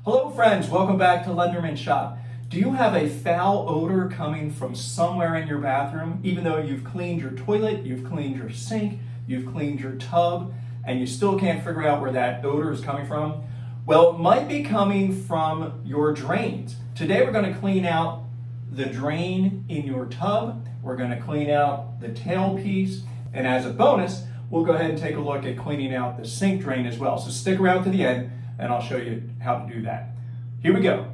Hello friends, welcome back to Lenderman Shop. Do you have a foul odor coming from somewhere in your bathroom, even though you've cleaned your toilet, you've cleaned your sink, you've cleaned your tub, and you still can't figure out where that odor is coming from? Well, it might be coming from your drains. Today we're going to clean out the drain in your tub, we're going to clean out the tailpiece, and as a bonus, we'll go ahead and take a look at cleaning out the sink drain as well. So stick around to the end and I'll show you how to do that. Here we go.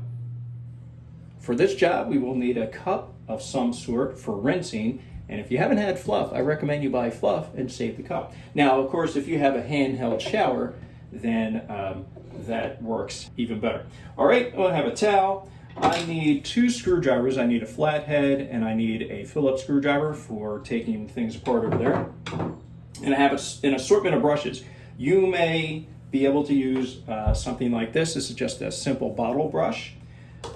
For this job, we will need a cup of some sort for rinsing. And if you haven't had fluff, I recommend you buy fluff and save the cup. Now, of course, if you have a handheld shower, then that works even better. All right, we'll have a towel. I need 2 screwdrivers. I need a flathead and I need a Phillips screwdriver for taking things apart over there. And I have an assortment of brushes. You may be able to use something like this. This is just a simple bottle brush.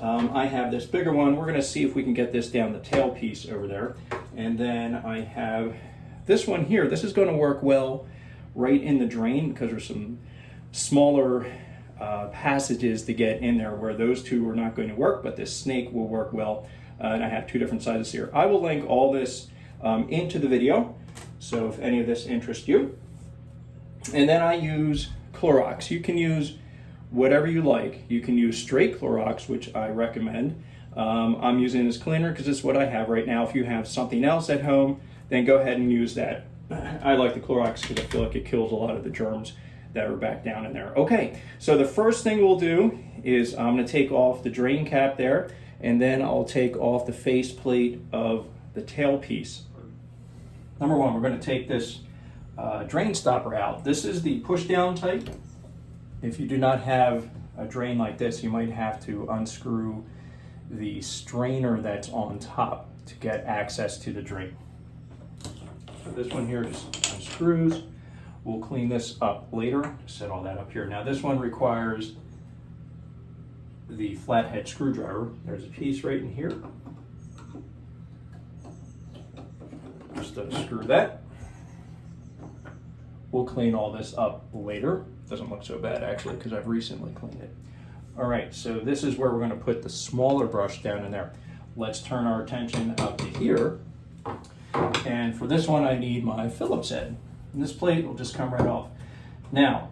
I have this bigger one. We're going to see if we can get this down the tailpiece over there. And then I have this one here. This is going to work well right in the drain because there's some smaller passages to get in there where those two are not going to work, but this snake will work well. And I have 2 different sizes here. I will link all this into the video, so if any of this interests you. And then I use Clorox. You can use whatever you like. You can use straight Clorox, which I recommend. I'm using this cleaner because it's what I have right now. If you have something else at home, then go ahead and use that. I like the Clorox because I feel like it kills a lot of the germs that are back down in there. Okay, so the first thing we'll do is I'm going to take off the drain cap there, and then I'll take off the faceplate of the tailpiece. Number one, we're going to take this drain stopper out. This is the push down type. If you do not have a drain like this, you might have to unscrew the strainer that's on top to get access to the drain. So this one here just unscrews. We'll clean this up later. Just set all that up here. Now this one requires the flathead screwdriver. There's a piece right in here. Just unscrew that. We'll clean all this up later. Doesn't look so bad actually because I've recently cleaned it. All right, so this is where we're going to put the smaller brush down in there. Let's turn our attention up to here. And for this one, I need my Phillips head. And this plate will just come right off. Now,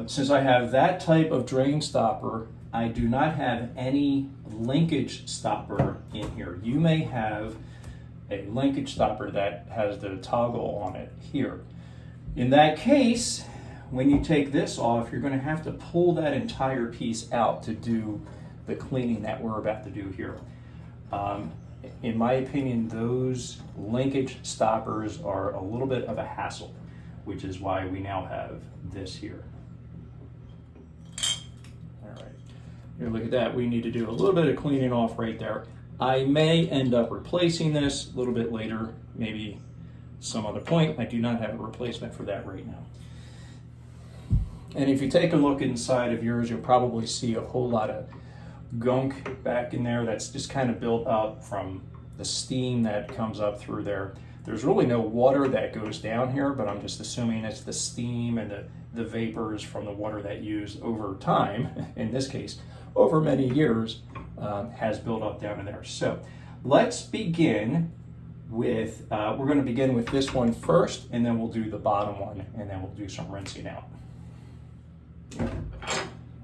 since I have that type of drain stopper, I do not have any linkage stopper in here. You may have a linkage stopper that has the toggle on it here. In that case, when you take this off, you're going to have to pull that entire piece out to do the cleaning that we're about to do here. In my opinion, those linkage stoppers are a little bit of a hassle, which is why we now have this here. All right, here, look at that. We need to do a little bit of cleaning off right there. I may end up replacing this a little bit later, maybe some other point. I do not have a replacement for that right now. And if you take a look inside of yours, you'll probably see a whole lot of gunk back in there that's just kind of built up from the steam that comes up through there. There's really no water that goes down here, but I'm just assuming it's the steam and the vapors from the water that you use over time, in this case, over many years, has built up down in there. So let's begin with, we're going to begin with this one first, and then we'll do the bottom one, and then we'll do some rinsing out.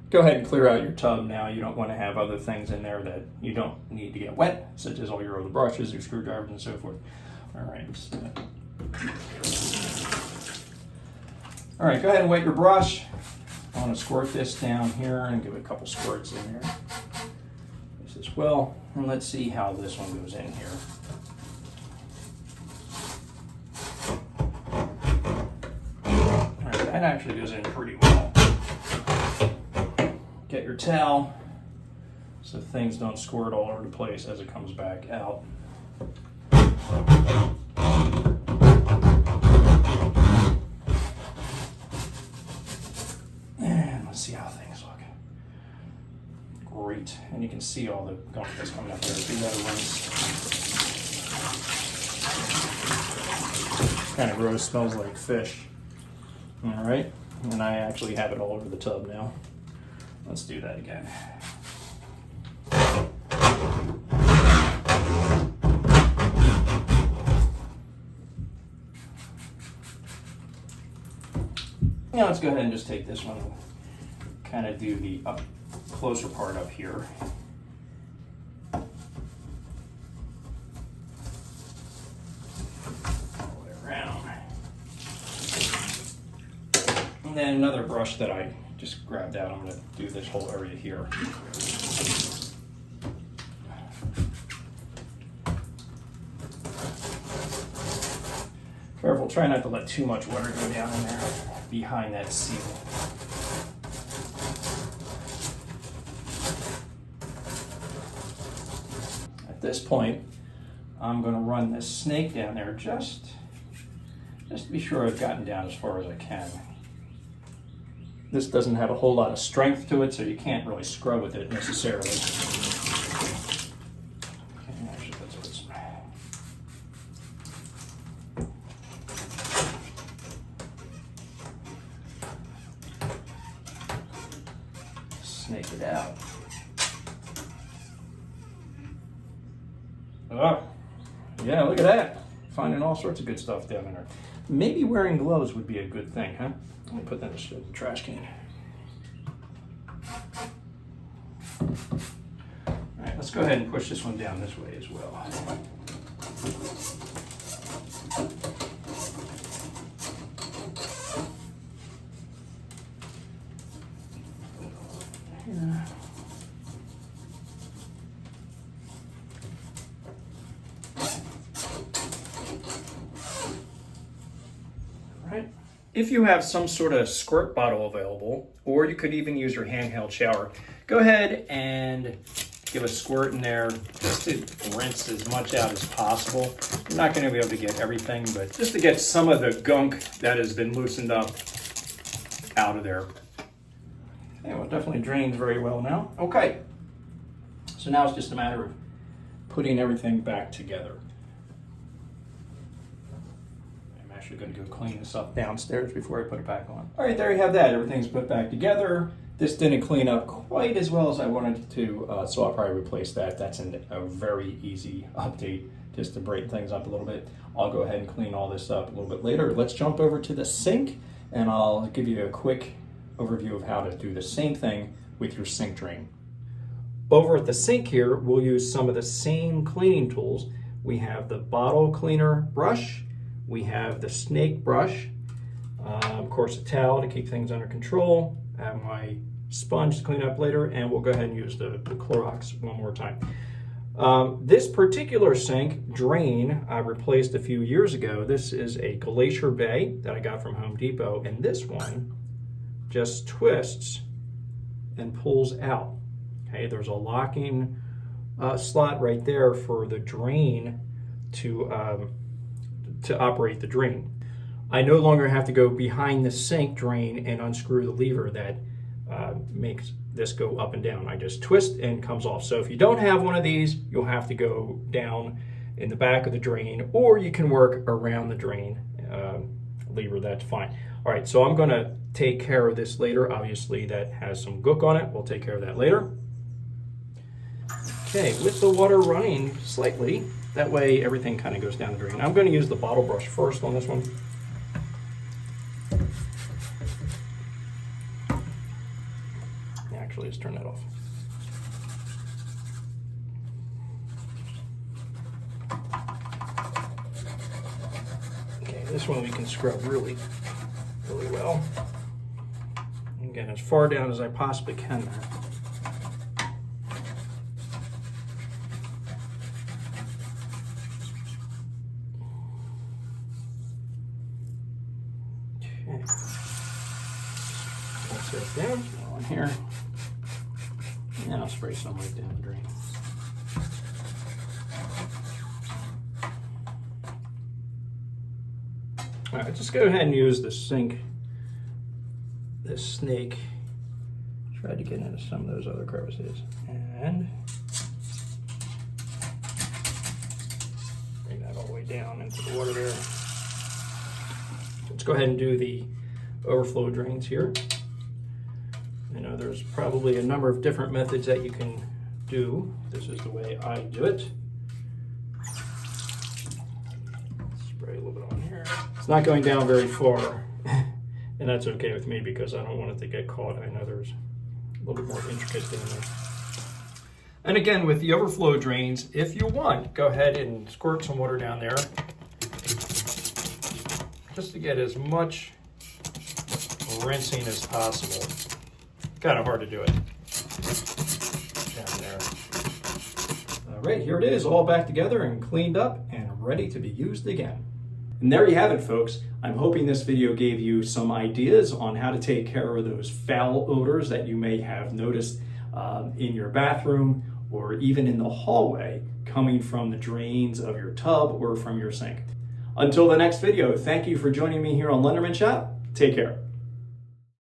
Go ahead and clear out your tub now. You don't want to have other things in there that you don't need to get wet, such as all your other brushes, your screwdrivers, and so forth. All right. All right, go ahead and wet your brush. I want to squirt this down here and give it a couple squirts in there. This as well. And let's see how this one goes in here. All right, that actually goes in pretty well. Get your towel so things don't squirt all over the place as it comes back out. And let's see how things look. Great. And you can see all the gunk that's coming up there. So you gotta rinse. Kind of gross, smells like fish. All right. And I actually have it all over the tub now. Let's do that again. Now let's go ahead and just take this one, kind of do the up closer part up here. All the way around. And then another brush that I just grabbed out, I'm going to do this whole area here. Careful, try not to let too much water go down in there behind that seal. At this point, I'm going to run this snake down there just to be sure I've gotten down as far as I can. This doesn't have a whole lot of strength to it, so you can't really scrub with it necessarily. Okay, actually, let's put some. Snake it out. Oh, yeah, look at that. Finding all sorts of good stuff down in there. Maybe wearing gloves would be a good thing, huh? Let me put that in the trash can. All right, let's go ahead and push this one down this way as well. Here. If you have some sort of squirt bottle available, or you could even use your handheld shower, go ahead and give a squirt in there just to rinse as much out as possible. You're not going to be able to get everything, but just to get some of the gunk that has been loosened up out of there. Yeah, well, it definitely drains very well now. Okay, so now it's just a matter of putting everything back together. I'm going to go clean this up downstairs before I put it back on. All right, there you have that. Everything's put back together. This didn't clean up quite as well as I wanted it to, so I'll probably replace that. That's a very easy update just to break things up a little bit. I'll go ahead and clean all this up a little bit later. Let's jump over to the sink, and I'll give you a quick overview of how to do the same thing with your sink drain. Over at the sink here, we'll use some of the same cleaning tools. We have the bottle cleaner brush. We have the snake brush, of course a towel to keep things under control. I have my sponge to clean up later, and we'll go ahead and use the Clorox one more time. This particular sink drain I replaced a few years ago. This is a Glacier Bay that I got from Home Depot, and this one just twists and pulls out. Okay, there's a locking slot right there for the drain to operate the drain. I no longer have to go behind the sink drain and unscrew the lever that makes this go up and down. I just twist and it comes off. So if you don't have one of these, you'll have to go down in the back of the drain, or you can work around the drain lever, that's fine. All right, so I'm gonna take care of this later. Obviously that has some gook on it. We'll take care of that later. Okay, with the water running slightly, that way everything kind of goes down the drain. I'm going to use the bottle brush first on this one. Actually, let's turn that off. Okay, this one we can scrub really well. And get as far down as I possibly can there. Down on here, and I'll spray some right down the drain. All right, just go ahead and use the sink, this snake. Try to get into some of those other crevices, and bring that all the way down into the water there. Let's go ahead and do the overflow drains here. I know there's probably a number of different methods that you can do. This is the way I do it. Spray a little bit on here. It's not going down very far, and that's okay with me because I don't want it to get caught. I know there's a little bit more intricate down there. And again, with the overflow drains, if you want, go ahead and squirt some water down there just to get as much rinsing as possible. Kind of hard to do it down there. All right, here it is, all back together and cleaned up and ready to be used again. And there you have it, folks. I'm hoping this video gave you some ideas on how to take care of those foul odors that you may have noticed in your bathroom or even in the hallway coming from the drains of your tub or from your sink. Until the next video, thank you for joining me here on Lenderman Shop. Take care.